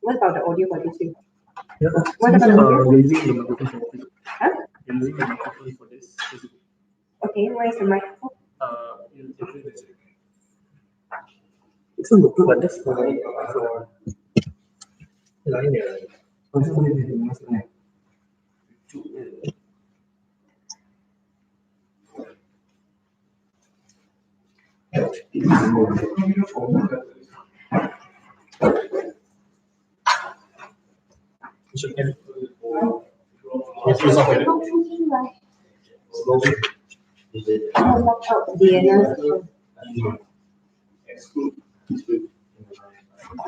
What about the audio for this thing? Yeah. What about the audio? Using the microphone for this. Huh? I'm using the microphone for this. Okay, where's the microphone? It's a look but that's fine.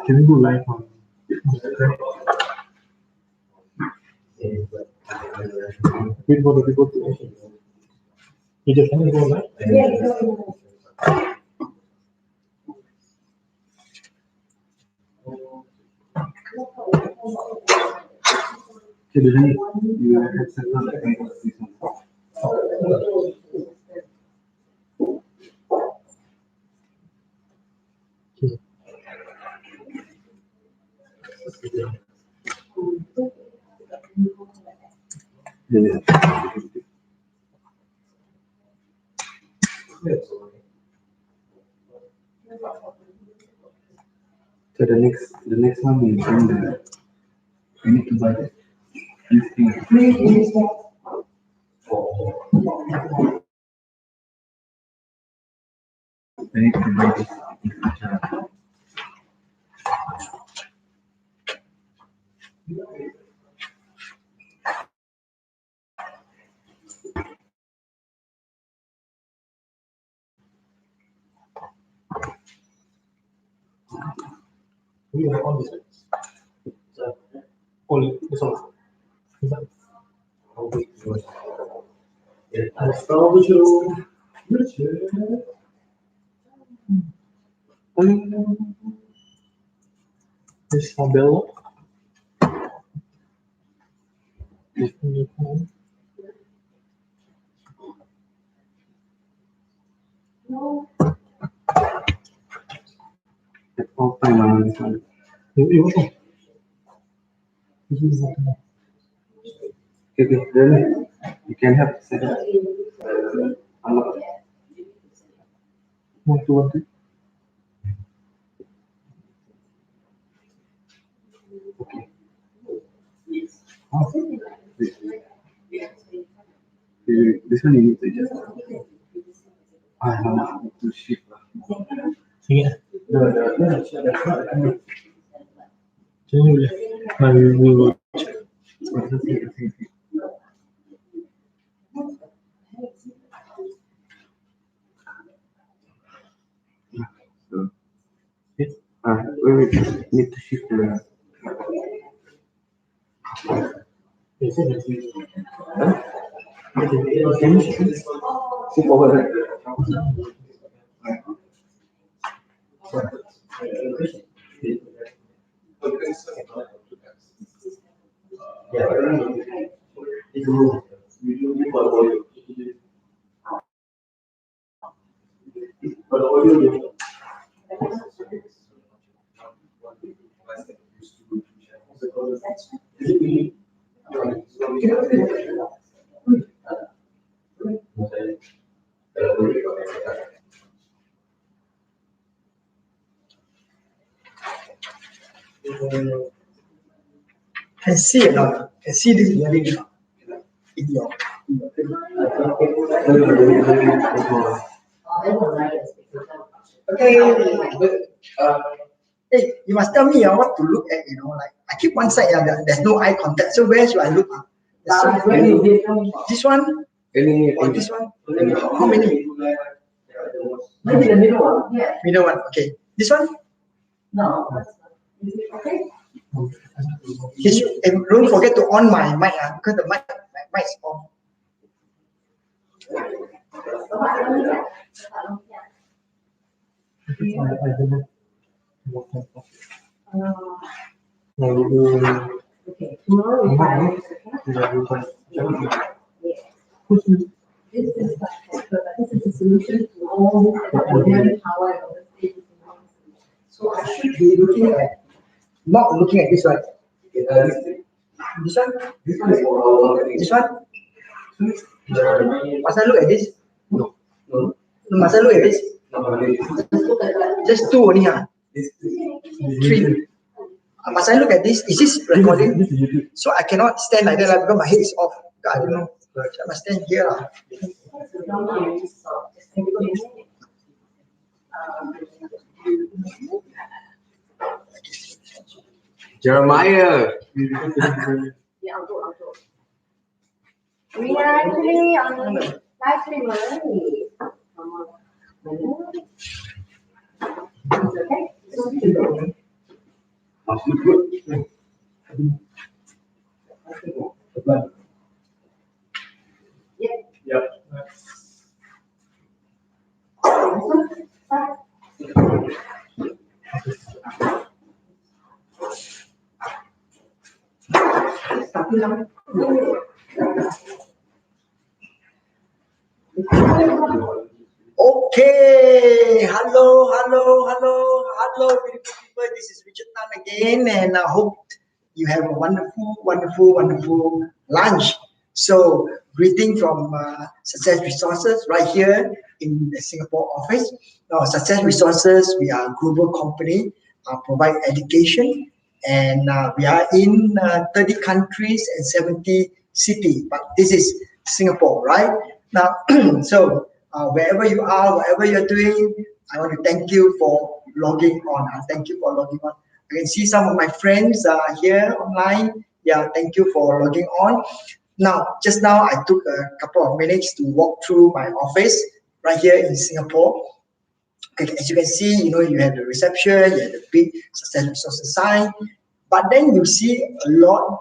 Can we go live on? People to you just can go live? You have set up So the next one we need to buy this thing. I need to buy this. We have all this. All this one. This model. All time on this one. Okay, then you can have second. What? Okay. Oh, this one you need to just. I have to shift. Yeah. We will check. So, we need to shift the. Shift over. Can see it now. Can see this moving in your. Okay. Hey, you must tell me what to look at. Like I keep one side. There's no eye contact. So where should I look? This one. Or this one. How many? Maybe the middle one. Yeah. Middle one. Okay. This one. No. Okay. Don't forget to on my mic because the mic is on. Okay. Tomorrow this is the solution to own ordinary power. So I should be looking at, not looking at this one. This one? This one? This one? Must I look at this? No. Must I look at this? Just two only, huh? Three. Must I look at this? Is this recording? So I cannot stand like that because my head is off. I don't know. I must stand here. Jeremiah. We are actually on live stream already. Okay. Yep. Okay, hello, beautiful people. This is Richard Tan again, and I hope you have a wonderful lunch. So, greeting from Success Resources right here in the Singapore office. Now, Success Resources, we are a global company, provide education, and we are in 30 countries and 70 cities. But this is Singapore, right? Now, so. Wherever you are, whatever you're doing, I want to thank you for logging on. Thank you for logging on. I can see some of my friends here online. Yeah, thank you for logging on. Now, just now, I took a couple of minutes to walk through my office right here in Singapore. Okay, as you can see, you have the reception, you have the big Success Resources sign, but then you see a lot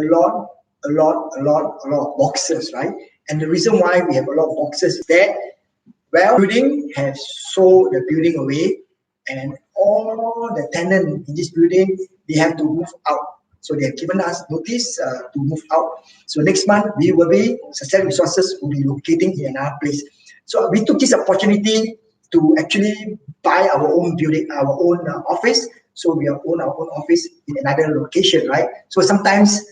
of boxes, right? And the reason why we have a lot of boxes is that, well, building have sold the building away, and all the tenants in this building, they have to move out. So they have given us notice to move out. So next month, Success Resources will be locating in another place. So we took this opportunity to actually buy our own building, our own office. So we own our own office in another location, right? So sometimes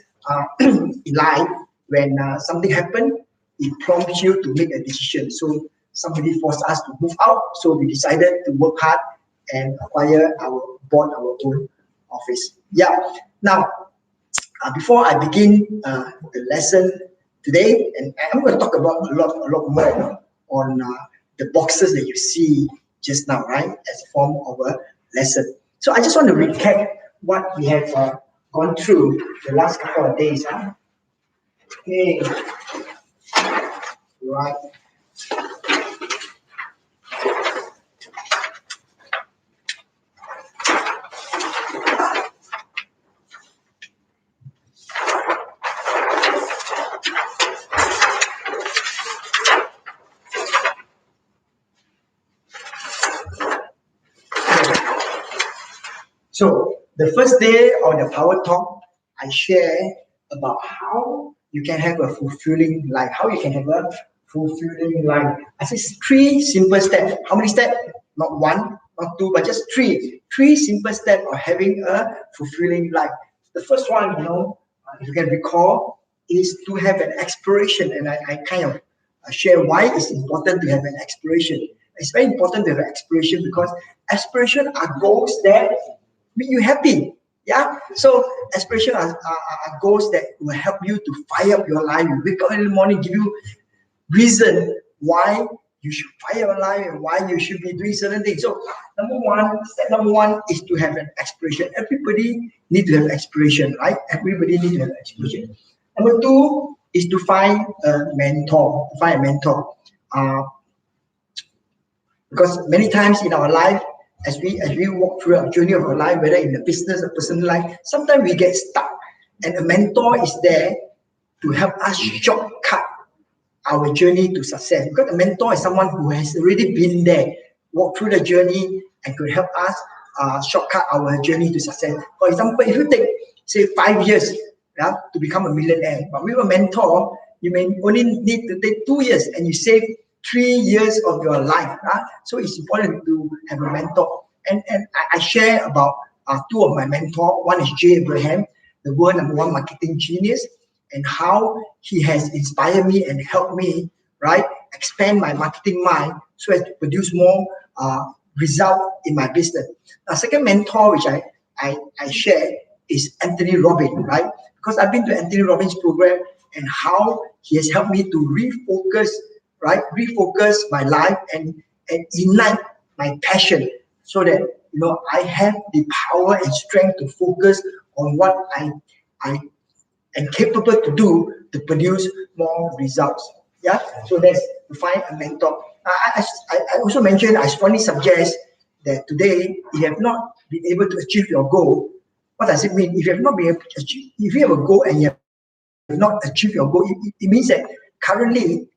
in life, when something happens, it prompts you to make a decision. So somebody forced us to move out. So we decided to work hard and bought our own office. Yeah. Now, before I begin the lesson today, and I'm going to talk about a lot more on the boxes that you see just now, right, as a form of a lesson. So I just want to recap what we have gone through the last couple of days. Okay. Right. So the first day on the Power Talk, I share about how you can have a fulfilling life, I say 3 simple steps. How many steps? Not 1, not 2, but just 3. 3 simple steps of having a fulfilling life. The first one, if you can recall, is to have an aspiration. And I kind of share why it's important to have an aspiration. It's very important to have an aspiration because aspiration are goals that make you happy. Yeah. So aspiration are goals that will help you to fire up your life. You wake up in the morning, give you reason why you should fire your life and why you should be doing certain things. So step number one is to have an aspiration. Everybody need to have aspiration, right? Everybody need to have aspiration. Number 2 is to find a mentor. Because many times in our life, as we walk through our journey of our life, whether in the business or personal life, sometimes we get stuck, and a mentor is there to help us shortcut our journey to success. Because a mentor is someone who has already been there, walked through the journey, and could help us shortcut our journey to success. For example, if you take, say, 5 years to become a millionaire, but with a mentor, you may only need to take 2 years, and you save 3 years of your life. So it's important to have a mentor. And I share about two of my mentors. One is Jay Abraham, the world #1 marketing genius, and how he has inspired me and helped me, right, expand my marketing mind so as to produce more result in my business. The second mentor which I share is Anthony Robbins, right? Because I've been to Anthony Robbins program and how he has helped me to refocus, right? Refocus my life and ignite my passion so that I have the power and strength to focus on what I am capable to do to produce more results. Yeah, so that's to find a mentor. I also mentioned, I strongly suggest that today, if you have not been able to achieve your goal, what does it mean? If you have not been able to achieve, if you have a goal and you have not achieved your goal, it means that currently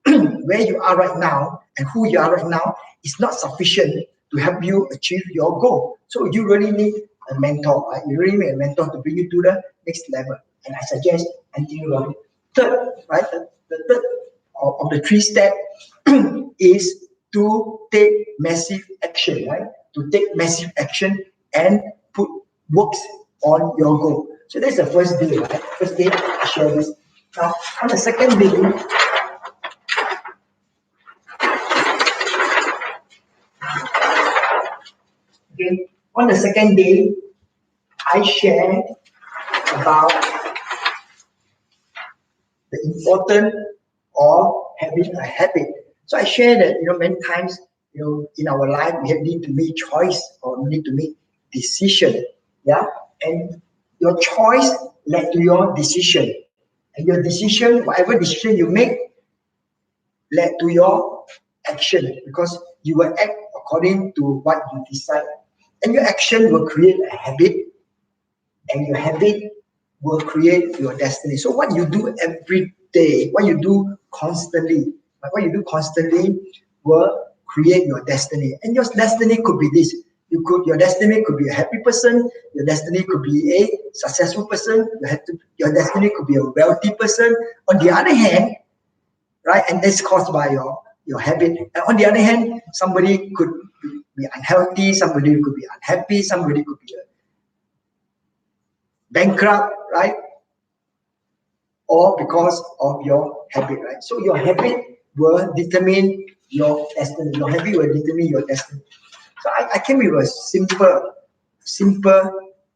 where you are right now and who you are right now is not sufficient to help you achieve your goal. So you really need a mentor, right? You really need a mentor to bring you to the next level. And I suggest Anthony Robbins. Third, right? The third of the 3 steps is to take massive action, right? To take massive action and put works on your goal. So that's the first day, right? First day, I share this. Now, on the second day, okay, on the second day, I share about the importance of having a habit. So I share that many times in our life we need to make choice or need to make decision. Yeah, and your choice led to your decision, and your decision, whatever decision you make, led to your action because you will act according to what you decide, and your action will create a habit, and your habit will create your destiny. So what you do every day, what you do constantly, will create your destiny. And your destiny could be this. Your destiny could be a happy person. Your destiny could be a successful person. Your destiny could be a wealthy person. On the other hand, right, and that's caused by your habit. And on the other hand, somebody could be unhealthy. Somebody could be unhappy. Somebody could be bankrupt, right? Or because of your habit, right? So your habit will determine your destiny. Your habit will determine your destiny. So I came with a simple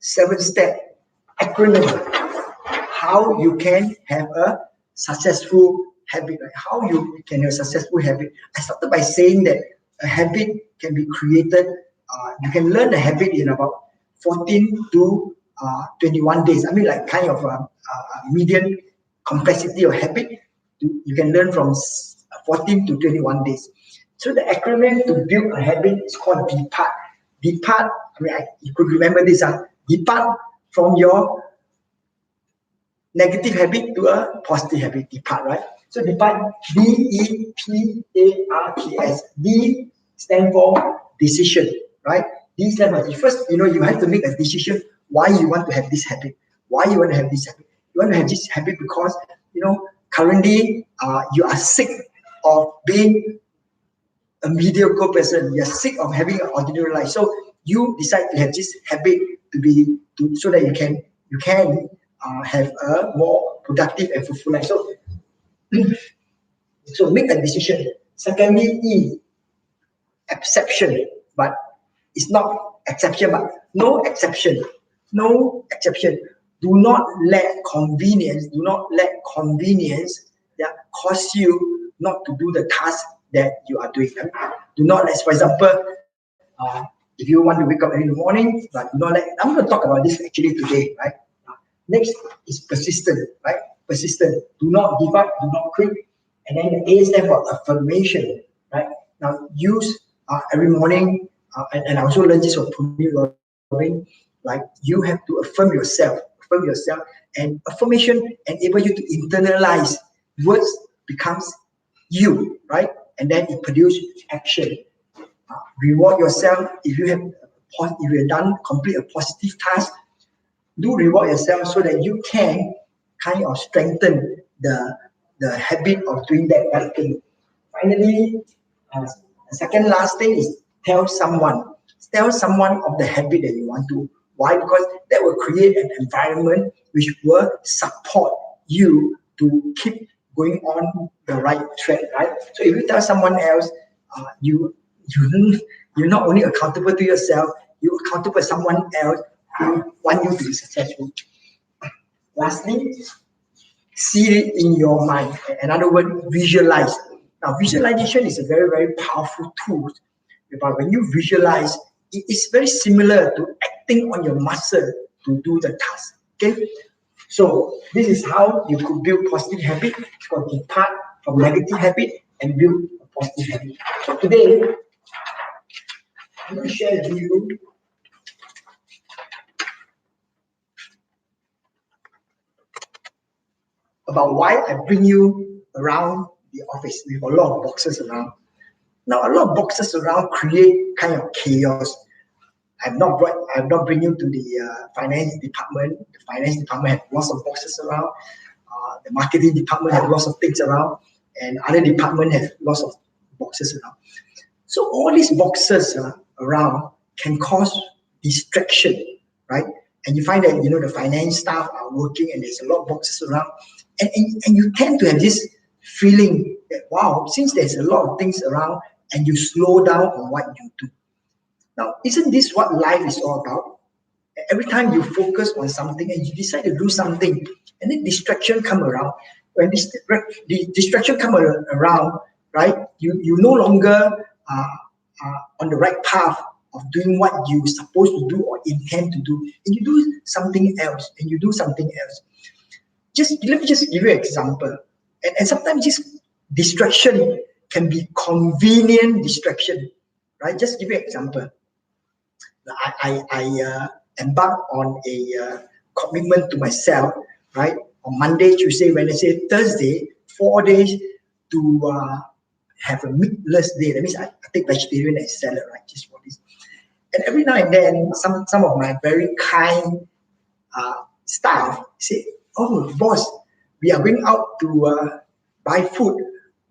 7-step acronym how you can have a successful habit, right? How you can have a successful habit. I started by saying that a habit can be created. You can learn a habit in about 14 to 21 days. I mean, like kind of a medium complexity of habit. You can learn from 14 to 21 days. So the acronym to build a habit is called depart. Depart, you could remember this. Depart from your negative habit to a positive habit. Depart, right? So depart, D-E-P-A-R-T-S. D stand for decision, right? D stand for first, you have to make a decision why you want to have this habit. Why you want to have this habit? You want to have this habit because, currently you are sick of being a mediocre person. You're sick of having an ordinary life. So you decide to have this habit so that you can have a more productive and fulfilling life. So make a decision. Secondly, E, exception, but it's not exception, but no exception. No exception. Do not let convenience that cause you not to do the task that you are doing. Do not let, for example, if you want to wake up early in the morning, but do not let, I'm going to talk about this actually today, right? Next is persistent, right? Persistent. Do not give up, do not quit. And then the A stands for affirmation, right? Now use every morning, and I also learned this from Tony Robbins, like you have to affirm yourself, and affirmation enable you to internalize words becomes you, right? And then it produces action. Reward yourself if you have complete a positive task. Do reward yourself so that you can kind of strengthen the habit of doing that right thing. Finally, Second last thing is tell someone of the habit that you want to. Why? Because that will create an environment which will support you to keep going on the right track, right? So if you tell someone else, you're not only accountable to yourself, you're accountable to someone else who want you to be successful. Lastly, see it in your mind. Another word, visualize. Now, visualization is a very, very powerful tool. But when you visualize, it is very similar to acting on your muscle to do the task. Okay, so this is how you could build positive habit, or depart from negative habit and build a positive habit. So today, I'm going to share with you about why I bring you around the office with a lot of boxes around. Now, a lot of boxes around create kind of chaos. I'm not bring you to the finance department. The finance department has lots of boxes around. The marketing department has lots of things around, and other department have lots of boxes around. So all these boxes around can cause distraction, right? And you find that the finance staff are working, and there's a lot of boxes around, and you tend to have this feeling that wow, since there's a lot of things around, and you slow down on what you do. Now, isn't this what life is all about? Every time you focus on something and you decide to do something, and then distraction come around. When the distraction come around, right? You no longer on the right path of doing what you're supposed to do or intend to do, and you do something else, let me just give you an example. And sometimes this distraction can be convenient distraction, right? Just give you an example. I embark on a commitment to myself, right? On Monday, Tuesday, Wednesday, Thursday, 4 days to have a meatless day. That means I take vegetarian and salad, right? Just for this. And every now and then, some of my very kind staff say, "Oh, boss, we are going out to buy food.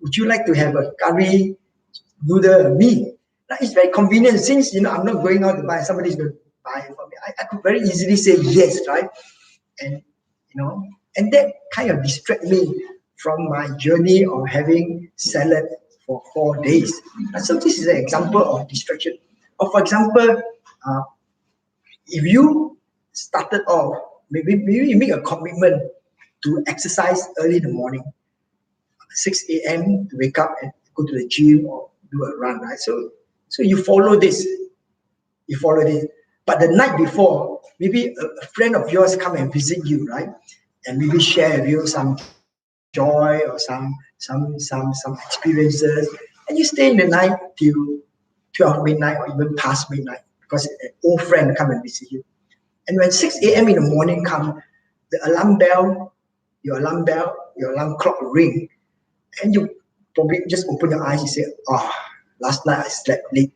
Would you like to have a curry noodle meat?" Now, it's very convenient since I'm not going out to buy. Somebody's going to buy it for me. I could very easily say yes, right? And and that kind of distract me from my journey of having salad for 4 days. So this is an example of distraction. Or for example, if you started off, maybe you make a commitment to exercise early in the morning, 6 a.m. to wake up and go to the gym or do a run, right? So you follow this. But the night before, maybe a friend of yours come and visit you, right? And maybe share with you some joy or some experiences, and you stay in the night till 12 midnight or even past midnight because an old friend come and visit you. And when 6 a.m. in the morning come, your alarm clock ring, and you probably just open your eyes and say, "Oh, last night I slept late."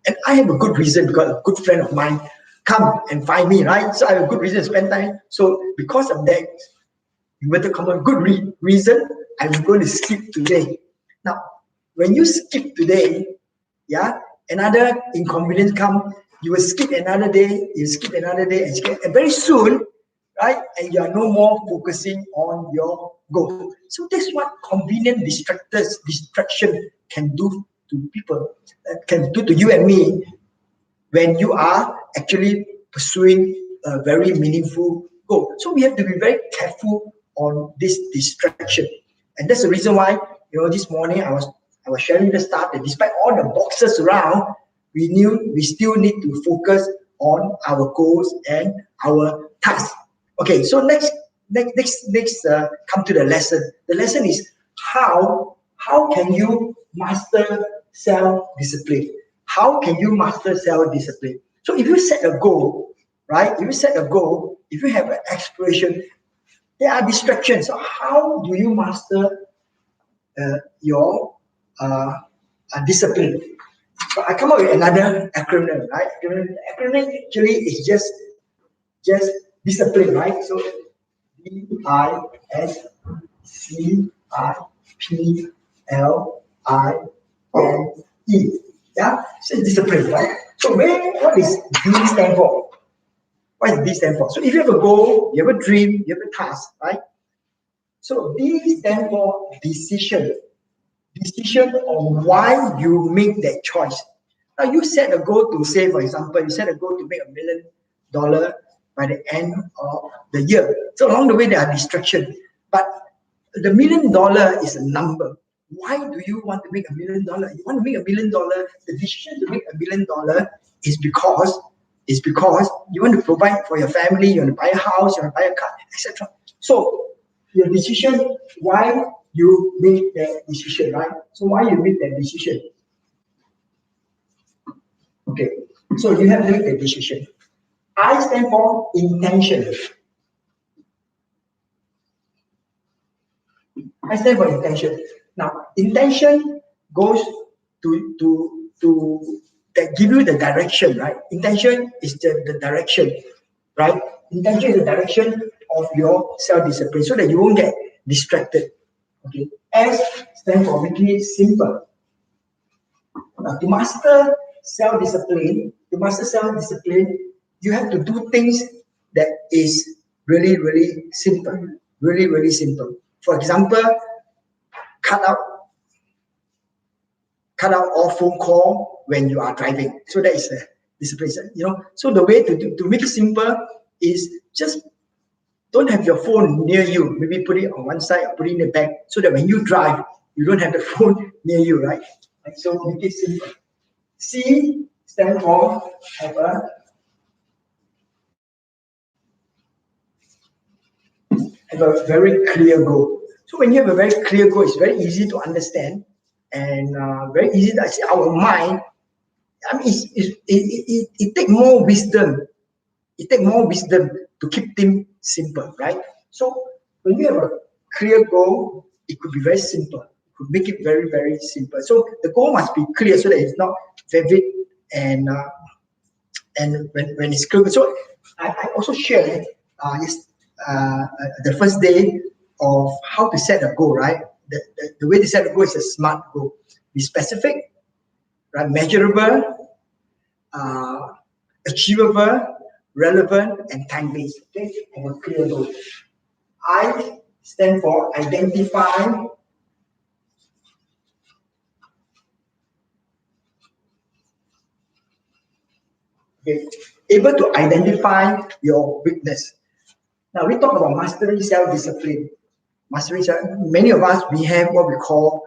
And I have a good reason because a good friend of mine come and find me, right? So I have a good reason to spend time. So because of that, you better come a good reason, I'm going to skip today. Now, when you skip today, another inconvenience come, you will skip another day, and very soon, right? And you are no more focusing on your goal. So that's what convenient distraction can do to people, can do to you and me when you are actually pursuing a very meaningful goal. So we have to be very careful on this distraction. And that's the reason why, this morning I was sharing the stuff that despite all the boxes around, we still need to focus on our goals and our tasks. Okay, so next come to the lesson. The lesson is how can you master self-discipline? How can you master self-discipline? So if you set a goal, right? If you have an aspiration, there are distractions. So how do you master your discipline? So I come up with another acronym, right? Acronym actually is just discipline, right? So DISCIPLINE. E. Yeah, so discipline, right? So what is D stand for? What does D stand for? So if you have a goal, you have a dream, you have a task, right? So D stand for decision. Decision on why you make that choice. Now you set a goal to say, for example, you set a goal to make $1 million by the end of the year. So along the way there are distractions, but the $1 million is a number. Why do you want to make $1 million? You want to make $1 million. The decision to make $1 million is because you want to provide for your family, you want to buy a house, you want to buy a car, etc. So your decision, why you make that decision, right? So why you make that decision? Okay, so you have to make the decision. I stand for intention. I stand for intention. Now, intention goes to that give you the direction, right? Intention is the direction, right? Intention is the direction of your self-discipline so that you won't get distracted. Okay. S stands for make it simple. Now, to master self-discipline, you have to do things that is really, really simple. Really, really simple. For example, cut out all phone call when you are driving. So that is a discipline. So the way to make it simple is just don't have your phone near you. Maybe put it on one side or put it in the back so that when you drive, you don't have the phone near you, right? So make it simple. C stand for have a very clear goal. So when you have a very clear goal, it's very easy to understand and very easy to see our mind. I mean, it takes more wisdom. It takes more wisdom to keep things simple, right? So when you have a clear goal, it could be very simple. It could make it very, very simple. So the goal must be clear so that it's not vivid and when it's clear. So I also shared the first day of how to set a goal, right? The way to set a goal is a SMART goal. Be specific, right? Measurable, achievable, relevant, and time-based. Okay, and a clear goal. I stand for identify. Okay, able to identify your weakness. Now we talk about mastering self-discipline. Many of us, we have what we call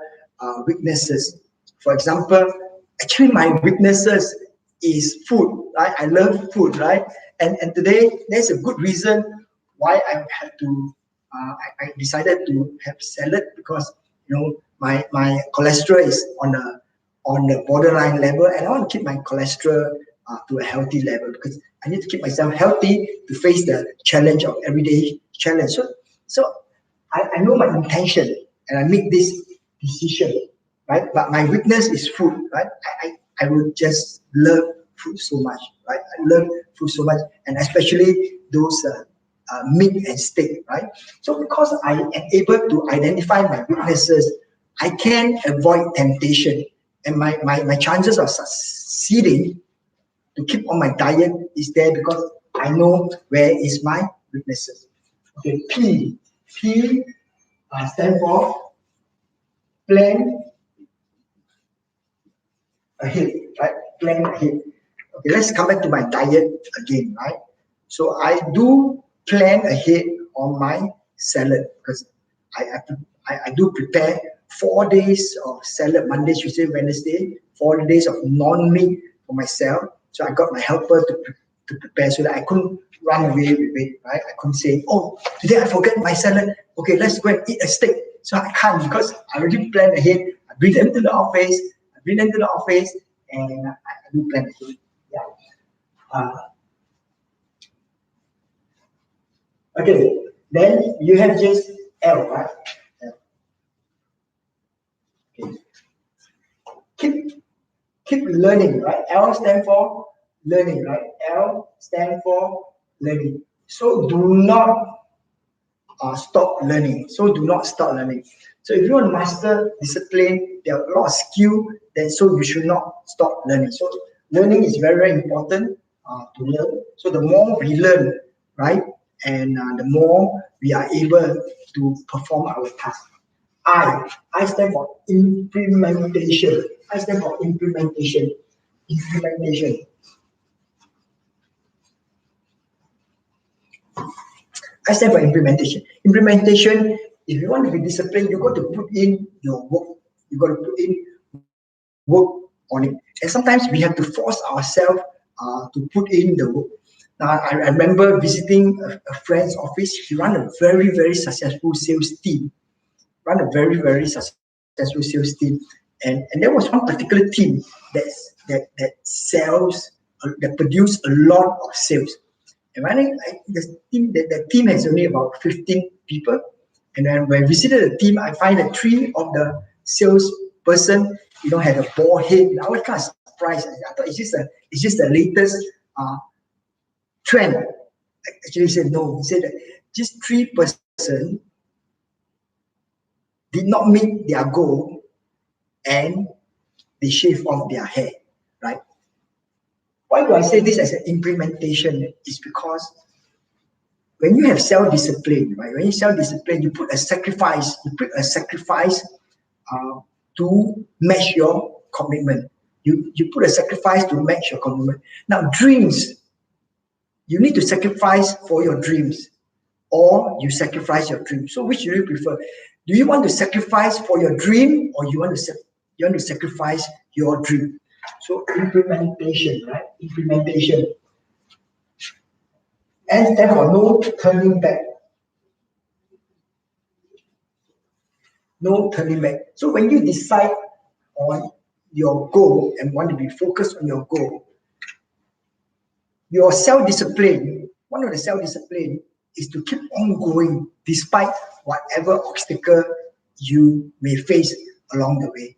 weaknesses. For example, actually my weaknesses is food, right? I love food, right? And today there's a good reason why I had to I decided to have salad because my cholesterol is on the borderline level, and I want to keep my cholesterol to a healthy level because I need to keep myself healthy to face the challenge of everyday challenge. So I know my intention and I make this decision, right? But my weakness is food, right? I would just love food so much, right? I love food so much, and especially those meat and steak, right? So because I am able to identify my weaknesses, I can avoid temptation, and my chances of succeeding to keep on my diet is there because I know where is my weaknesses. Okay, P stand for plan ahead, right? Plan ahead. Okay, let's come back to my diet again, right? So I do plan ahead on my salad because I do prepare 4 days of salad, Monday, Tuesday, Wednesday, 4 days of non-meat for myself. So I got my helper to prepare so that I couldn't run away with it, right? I couldn't say, oh, today I forget my salad. Okay, let's go and eat a steak. So I can't because I already planned ahead. I bring them to the office, and I do plan ahead. Yeah. Okay, then you have just L, right? Okay. Keep learning, right? L stand for learning, right? L stand for learning. So do not stop learning. So do not stop learning. So if you want to master discipline, there are a lot of skills then so you should not stop learning. So learning is very, very important to learn. So the more we learn, right, and the more we are able to perform our task. I stand for implementation. I stand for implementation. Implementation. I stand for implementation. Implementation, if you want to be disciplined, you got to put in your work. You got to put in work on it. And sometimes we have to force ourselves to put in the work. Now, I remember visiting a friend's office. He ran a very, very successful sales team. Run a very, very successful sales team. And there was one particular team that sells, that produce a lot of sales. And the team has only about 15 people. And then when I visited the team, I find that 3 of the salesperson, had a bald head. I was kind of surprised. I thought it's just the latest trend. Actually, he said no. He said that just 3% did not meet their goal, and they shave off their hair. Right? Why do I say this as an implementation? Is because when you have self-discipline, right? When you self-discipline, you put a sacrifice. You put a sacrifice to match your commitment. You put a sacrifice to match your commitment. Now, dreams, you need to sacrifice for your dreams, or you sacrifice your dream. So, which do you prefer? Do you want to sacrifice for your dream, or you want to sacrifice your dream? So, implementation, right? Implementation. And therefore, no turning back. No turning back. So when you decide on your goal and want to be focused on your goal, your self-discipline, one of the self-discipline is to keep on going despite whatever obstacle you may face along the way.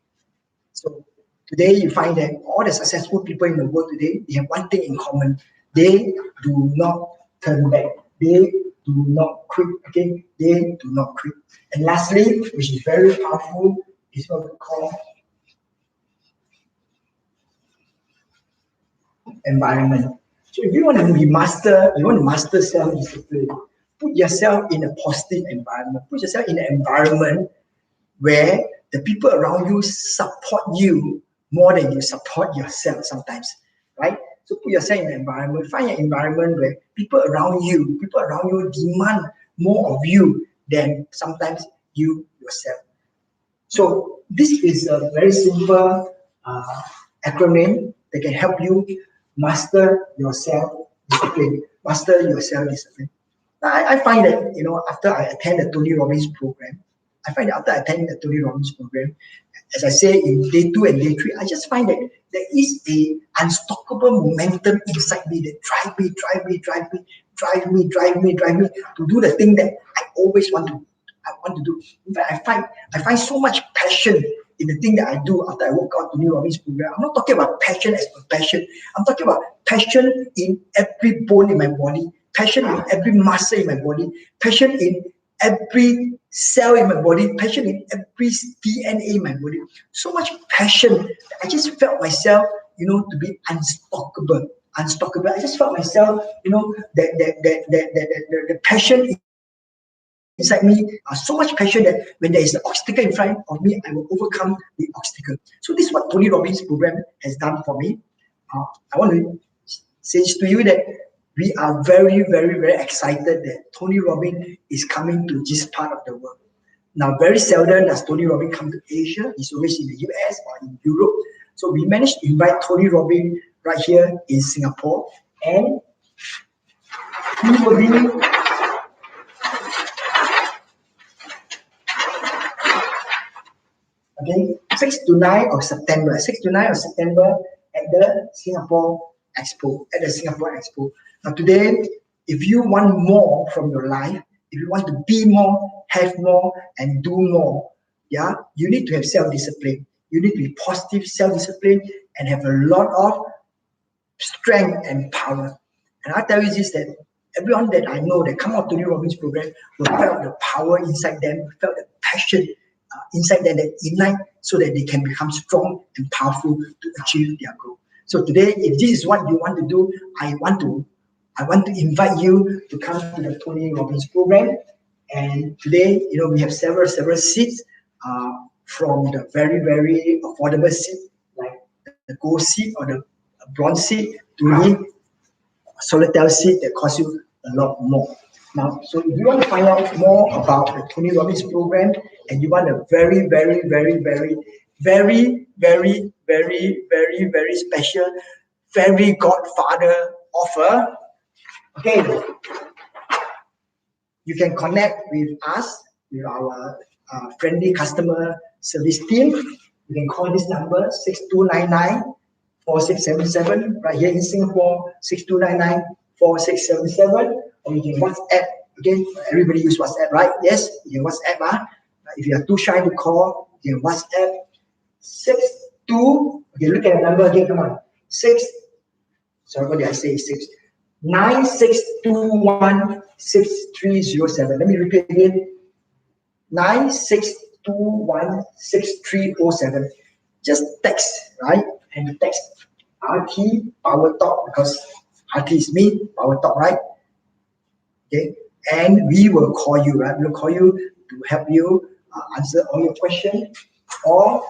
So today you find that all the successful people in the world today, they have one thing in common. They do not turn back. They do not quit. Okay, they do not quit. And lastly, which is very powerful, is what we call environment. So if you want to master self-discipline, put yourself in a positive environment. Put yourself in an environment where the people around you support you more than you support yourself sometimes, right? So put yourself in an environment, find an environment where people around you demand more of you than sometimes you yourself. So this is a very simple acronym that can help you master your self-discipline. Master your self-discipline. Now, I find that, after I attend the Tony Robbins program, as I say in day 2 and day 3, I just find that there is a unstoppable momentum inside me that drive me to do the thing that I always want to do. In fact, I find so much passion in the thing that I do after I walk out to New Robbins program. I'm not talking about passion as a passion. I'm talking about passion in every bone in my body, passion in every muscle in my body, passion in every cell in my body, passion in every DNA in my body. So much passion that I just felt myself, to be unstoppable. I just felt myself, the passion inside me, so much passion that when there is an obstacle in front of me, I will overcome the obstacle. So this is what Tony Robbins program has done for me. I want to say to you that we are very, very, very excited that Tony Robbins is coming to this part of the world. Now, very seldom does Tony Robbins come to Asia. He's always in the US or in Europe. So we managed to invite Tony Robbins right here in Singapore. And he will be okay, 6 to 9 of September at the Singapore Expo. Now today, if you want more from your life, if you want to be more, have more, and do more, you need to have self-discipline. You need to be positive self-discipline and have a lot of strength and power. And I tell you this, that everyone that I know that come out to New Robbins program will felt the power inside them, felt the passion inside them that ignite so that they can become strong and powerful to achieve their goal. So today, if this is what you want to do, I want to invite you to come to the Tony Robbins program. And today, we have several seats from the very affordable seat, like the gold seat or the bronze seat, to the solitaire seat that costs you a lot more. Now, so if you want to find out more about the Tony Robbins program and you want a very special fairy godfather offer, okay, you can connect with us, with our friendly customer service team. You can call this number 6299-4677 right here in Singapore, 6299-4677, or you can WhatsApp. Again, everybody use WhatsApp, right? Yes, you can WhatsApp. If you are too shy to call, you can WhatsApp 62. Okay, look at the number again. Come on, what did I say? 96216307. Let me repeat again. 96216307. Just text, right? And you text RT Power Talk, because RT is me, Power Talk, right? Okay, and we will call you, right? We'll call you to help you answer all your questions, or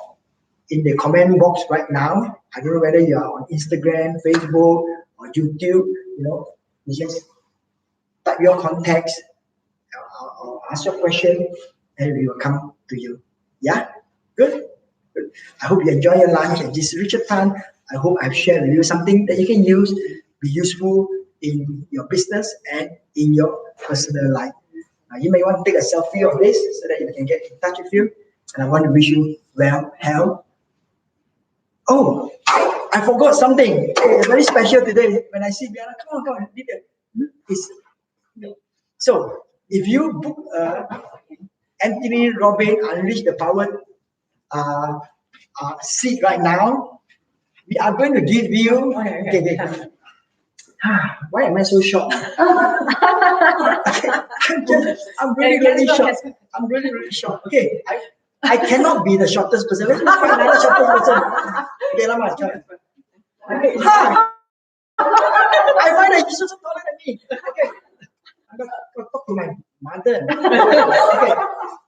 in the comment box right now. I don't know whether you are on Instagram, Facebook, or YouTube. You just type your contacts or ask your question, and we will come to you. Yeah, good. I hope you enjoy your lunch at this Richard Tan. I hope I've shared with you something that you can use, be useful in your business and in your personal life. You may want to take a selfie of this so that we can get in touch with you. And I want to wish you well health. Oh, I forgot something. It's very special today. When I see Biana, come on, so if you book Anthony Robbins Unleash the Power seat right now, we are going to give you. Okay. Why am I so shocked? I'm really shocked. I'm really shocked. Okay, I cannot be the shortest person. Let's find another shortest person. Okay, Lama, try. I find that he's also taller than me. Okay, I'm going to talk to my mother. Okay,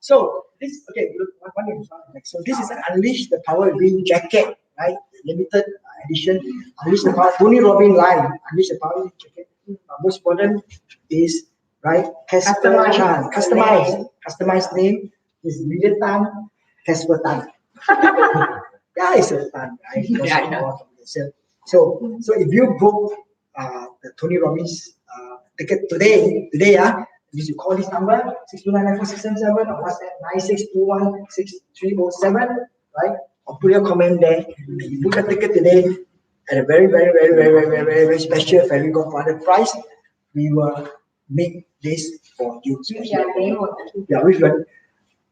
so this. Okay, look, one minute. So this is an Unleash the Power Green jacket, right? Limited edition. Unleash the Power Tony Robbins line. Unleash the Power Green jacket. Most important is right. Customized name is William Tan, Casper Tan. Yeah, it's a Tan, right? Yeah. So if you book the Tony Robbins ticket today, you call this number 6299467 or WhatsApp 96216307, right? Or put your comment there. You book a ticket today at a very special fairy godfather price. We will make this for you. Yeah,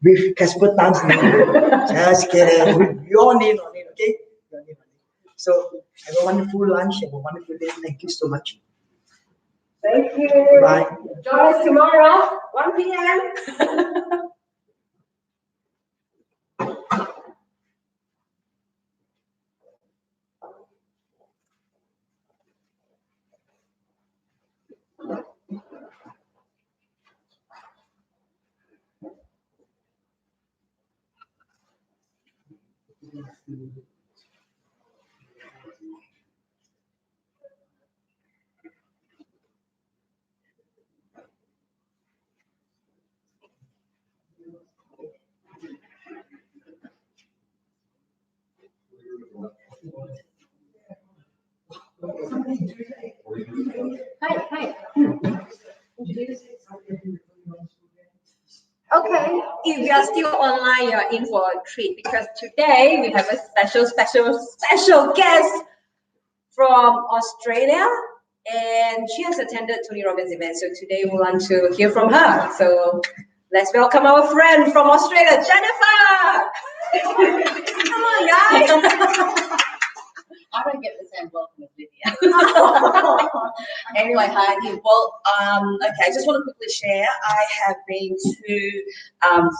with Casper Tan's name. Just kidding. With your name on it, okay? So have a wonderful lunch, have a wonderful day. Thank you so much. Thank you. Bye. Join us tomorrow, 1 p.m. Hi. Okay, if you are still online, you are in for a treat because today we have a special guest from Australia, and she has attended Tony Robbins event. So today we want to hear from her. So let's welcome our friend from Australia, Jennifer. Come on, guys. I don't get the same welcome as Lydia. Anyway, hi. Well, okay, I just want to quickly share. I have been to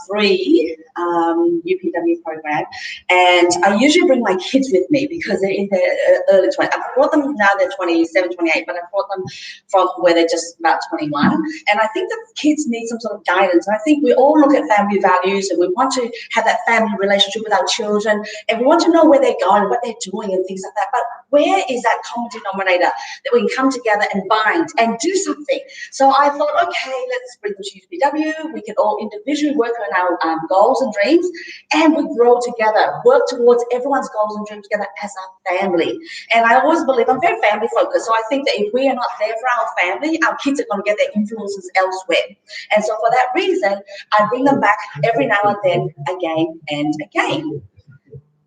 3 UPW program, and I usually bring my kids with me because they're in their early 20s. I've brought them now, they're 27, 28, but I brought them from where they're just about 21. And I think that kids need some sort of guidance. And I think we all look at family values and we want to have that family relationship with our children, and we want to know where they're going, what they're doing and things like that. But where is that common denominator that we can come together and bind and do something? So I thought, okay, let's bring them to UPW. We can all individually work on our goals and dreams, and we grow together, work towards everyone's goals and dreams together as a family. And I always believe, I'm very family focused, so I think that if we are not there for our family, our kids are going to get their influences elsewhere. And so for that reason, I bring them back every now and then, again and again.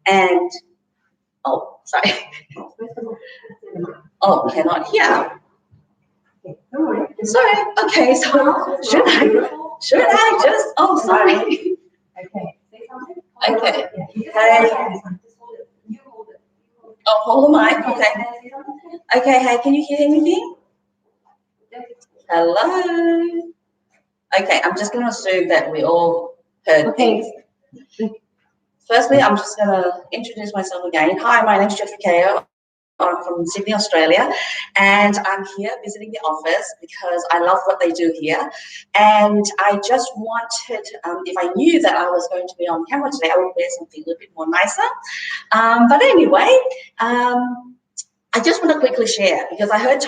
And oh, sorry. Oh, cannot hear. Sorry. Okay, so should I just? Oh, sorry. Okay. Hey. Oh, hold the mic. Okay. Okay. Hey, can you hear anything? Hello. Okay, I'm just going to assume that we all heard things. Firstly, I'm just going to introduce myself again. Hi, my name is Ep.3. I'm from Sydney, Australia, and I'm here visiting the office because I love what they do here. And I just wanted, if I knew that I was going to be on camera today, I would wear something a little bit more nicer. But anyway, I just want to quickly share, because I heard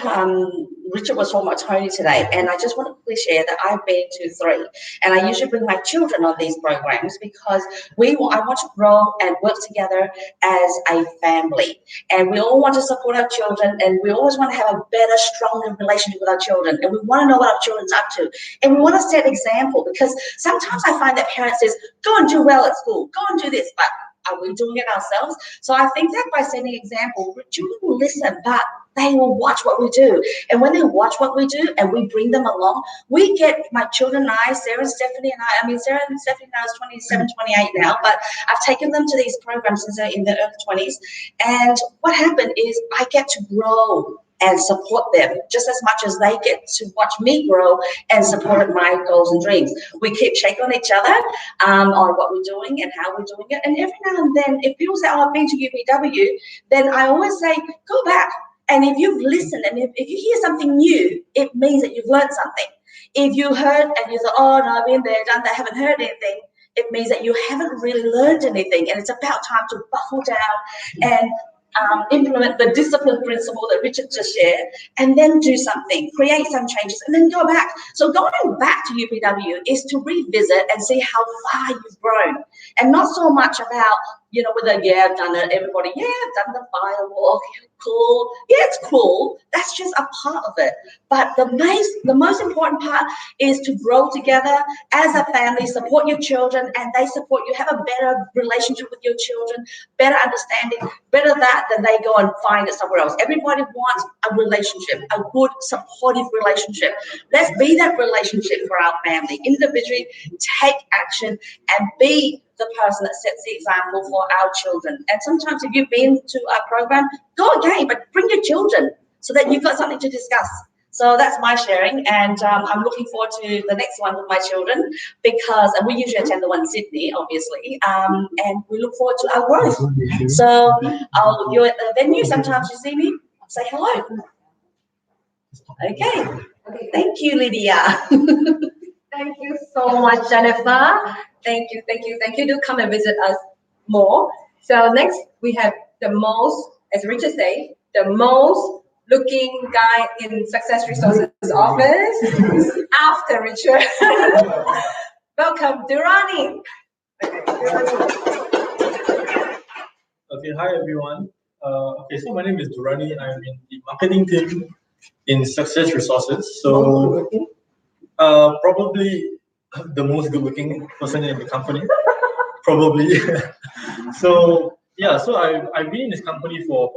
Richard was talking about Tony today, and I just want to quickly share that I've been to 3, and I usually bring my children on these programs because I want to grow and work together as a family, and we all want to support our children, and we always want to have a better, stronger relationship with our children, and we want to know what our children's up to, and we want to set example, because sometimes I find that parents says, go and do well at school, go and do this, but are we doing it ourselves? So I think that by setting example, children will listen, but they will watch what we do. And when they watch what we do and we bring them along, we get, my children and I, Sarah and Stephanie and I mean, Sarah and Stephanie now is 27, 28 now, but I've taken them to these programs since they're in their early 20s. And what happened is I get to grow and support them just as much as they get to watch me grow and support my goals and dreams. We keep checking on each other on what we're doing and how we're doing it. And every now and then, if people say, oh, I've been to UPW, then I always say, go back. And if you've listened and if you hear something new, it means that you've learned something. If you heard and you thought, oh, no, I've been there, done that, haven't heard anything, it means that you haven't really learned anything. And it's about time to buckle down and implement the discipline principle that Richard just shared, and then do something, create some changes, and then go back. So going back to UPW is to revisit and see how far you've grown, and not so much about, you know, whether, yeah, I've done it, everybody, yeah, I've done the firewall, cool, yeah, it's cool. That's just a part of it. But the most important part is to grow together as a family, support your children, and they support you. Have a better relationship with your children, better understanding, better that than they go and find it somewhere else. Everybody wants a relationship, a good, supportive relationship. Let's be that relationship for our family. Individually, take action and be the person that sets the example for our children. And sometimes if you've been to a program, go again, but bring your children so that you've got something to discuss. So that's my sharing, and I'm looking forward to the next one with my children, because, and we usually attend the one in Sydney, obviously, and we look forward to our growth. So you're at the venue, sometimes you see me, say hello. Okay, thank you, Lydia. Thank you so much, Jennifer. Thank you, thank you, thank you. Do come and visit us more. So next we have the most, as Richard said, the most looking guy in Success Resources office after Richard. Welcome, Durrani. Okay, hi everyone. Okay, so my name is Durrani. I'm in the marketing team in Success Resources. So probably the most good-looking person in the company, probably. So yeah, so I've been in this company for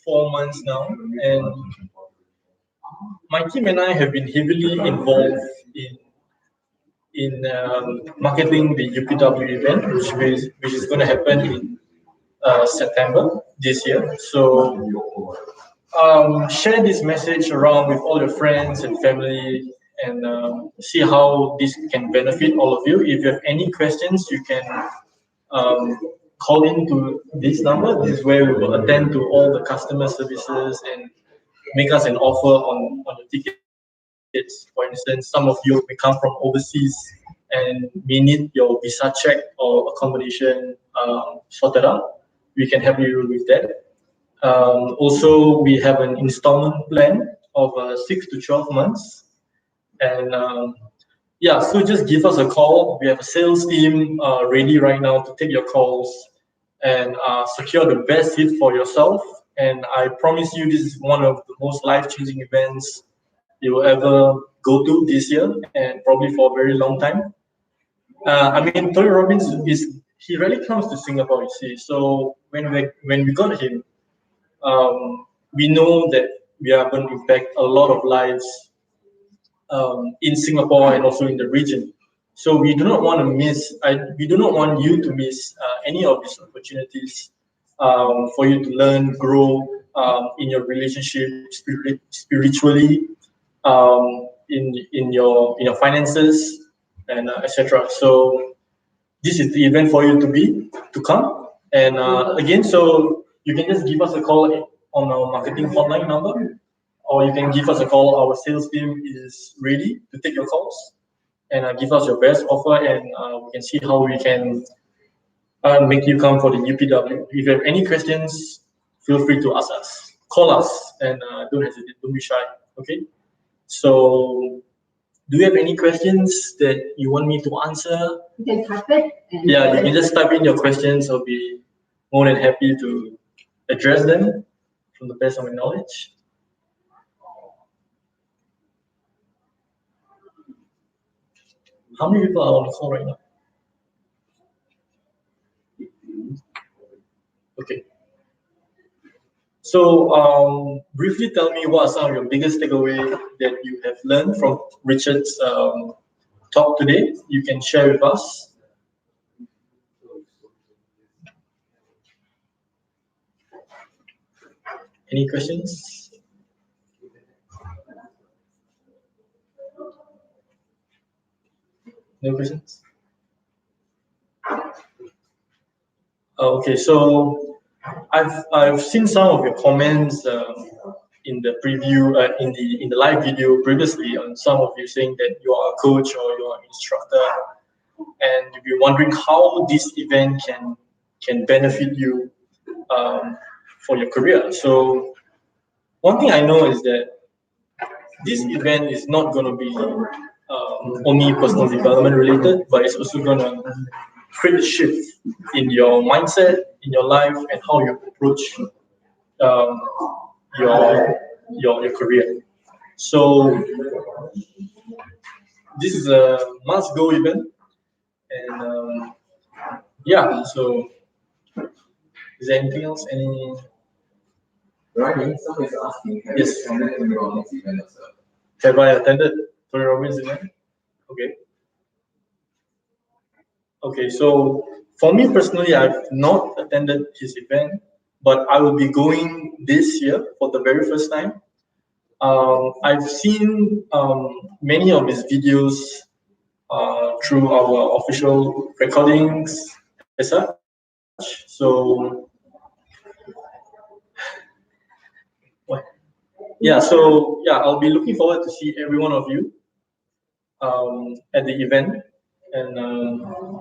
4 months now, and my team and I have been heavily involved in marketing the UPW event, which is going to happen in September. this year. So share this message around with all your friends and family, and see how this can benefit all of you. If you have any questions, you can um, call into this number. This is where we will attend to all the customer services and make us an offer on your tickets. For instance, some of you may come from overseas and may need your visa check or accommodation sorted out. We can help you with that. Also, we have an installment plan of 6 to 12 months. And yeah, so just give us a call. We have a sales team ready right now to take your calls and secure the best seat for yourself. And I promise you, this is one of the most life-changing events you will ever go to this year, and probably for a very long time. I mean, Tony Robbins he rarely comes to Singapore, you see. So when we got him, we know that we are going to impact a lot of lives in Singapore and also in the region. So we do not want to miss. We do not want you to miss any of these opportunities for you to learn, grow in your relationship, spiritually, in your finances, and etc. So this is the event for you to come. And again, so you can just give us a call on our marketing hotline number, or you can give us a call. Our sales team is ready to take your calls and give us your best offer, and we can see how we can make you come for the UPW. If you have any questions, feel free to ask us. Call us, and don't hesitate, don't be shy. Okay. So, do you have any questions that you want me to answer? You can type it. Yeah, you can just type in your questions. I'll be more than happy to address them from the best of my knowledge. How many people are on the call right now? Okay. So, briefly tell me what are some of your biggest takeaway that you have learned from Richard's talk today. You can share with us. Any questions? No questions? Okay, so I've seen some of your comments in the preview in the live video previously, on some of you saying that you are a coach or you are an instructor, and you'll be wondering how this event can benefit you for your career. So one thing I know is that this event is not going to be only personal development related, but it's also going to create a shift in your mindset, in your life, and how you approach um, your career. So this is a must-go event, and yeah. So is there anything else? Any? Right, someone is asking, have Yes. you attended Tony Robbins event yourself? Have I attended Tony Robbins event? Okay. Okay, so for me personally, I've not attended his event, but I will be going this year for the very first time. I've seen many of his videos through our official recordings as such. So, what? Yeah, so yeah, I'll be looking forward to see every one of you at the event, and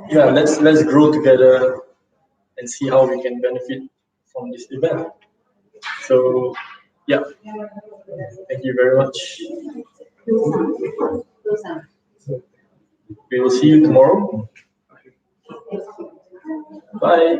yeah, let's grow together and see how we can benefit from this event. So, yeah, thank you very much. We will see you tomorrow. Bye.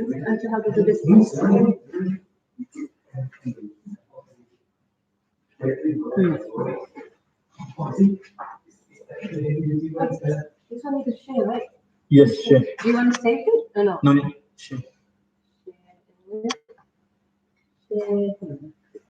instructions as to how to do this. This one need to share, right? Yes, sure. Do you want to save it or no? No need. Sure. Share.